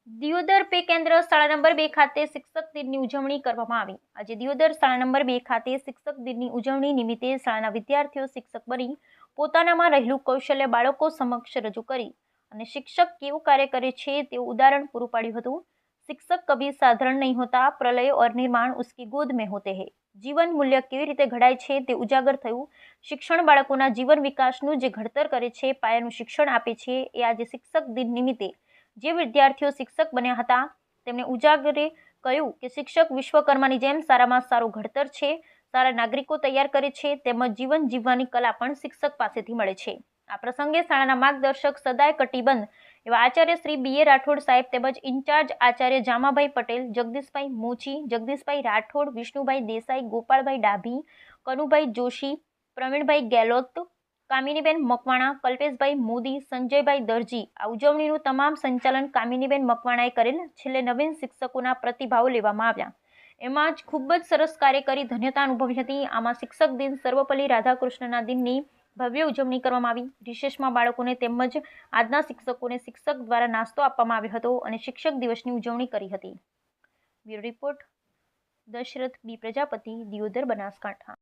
Deodar pay કેન્દ્ર શાળા number 2 ખાતે શિક્ષક દિનની ઉજવણી કરવામાં આવી। આજે દિયોદર શાળા નંબર 2 ખાતે શિક્ષક દિનની ઉજવણી નિમિત્તે શાળાના વિદ્યાર્થીઓ શિક્ષક બની પોતાનામાં રહેલું કૌશલ્ય બાળકો સમક્ષ રજૂ કરી અને શિક્ષક કેવું કાર્ય કરે છે તેવું ઉદાહરણ પૂરું પાડ્યું હતું। શિક્ષક કभी साधारण नहीं होता, प्रलय और निर्माण उसकी गोद में होते हैं। જીવન મૂલ્ય કેવી રીતે ઘડાય છે તે ઉજાગર થયું। શિક્ષણ બાળકોના જીવન વિકાસનું જે ઘડતર કરે છે, પાયાનું શિક્ષણ આપે છે, એ આજે શિક્ષક દિન નિમિત્તે જે વિદ્યાર્થીઓ શિક્ષક બન્યા હતા તેમણે ઉજાગરે કહ્યું કે શિક્ષક વિશ્વકર્માની જેમ સારામાં સારું ઘડતર છે, સારા નાગરિકો તૈયાર કરે છે, તેમજ જીવન જીવવાની કલા પણ શિક્ષક પાસેથી મળે છે। આ પ્રસંગે શાળાના માર્ગદર્શક સદાય કટિબદ્ધ એવા આચાર્ય શ્રી બી.એ. રાઠોડ સાહેબ તેમજ ઇન્ચાર્જ આચાર્ય જામાભાઈ પટેલ, જગદીશભાઈ મોચી, જગદીશભાઈ રાઠોડ, વિષ્ણુભાઈ દેસાઈ, ગોપાળભાઈ ડાભી, કનુભાઈ જોશી, પ્રવીણભાઈ ગેહલોત, કામિનીબેન મકવાણા, કલ્પેશભાઈ મોદી, સંજયભાઈ દરજી આ ઉજવણીનું તમામ સંચાલન કામિનીબેન મકવાણાએ કરેલ। છેલ્લે નવીન શિક્ષકોના પ્રતિભાવો લેવામાં આવ્યા। એમાં જ ખૂબ જ સરસ કાર્ય કરી ધન્યતા અનુભવી હતી। આમાં શિક્ષક દિન સર્વપલ્લી રાધાકૃષ્ણના દિનની ભવ્ય ઉજવણી કરવામાં આવી। રિસેસમાં બાળકોને તેમજ આજના શિક્ષકોને શિક્ષક દ્વારા નાસ્તો આપવામાં આવ્યો હતો અને શિક્ષક દિવસની ઉજવણી કરી હતી। બ્યુરો રિપોર્ટ દશરથ બી પ્રજાપતિ, દિયોદર, બનાસકાંઠા।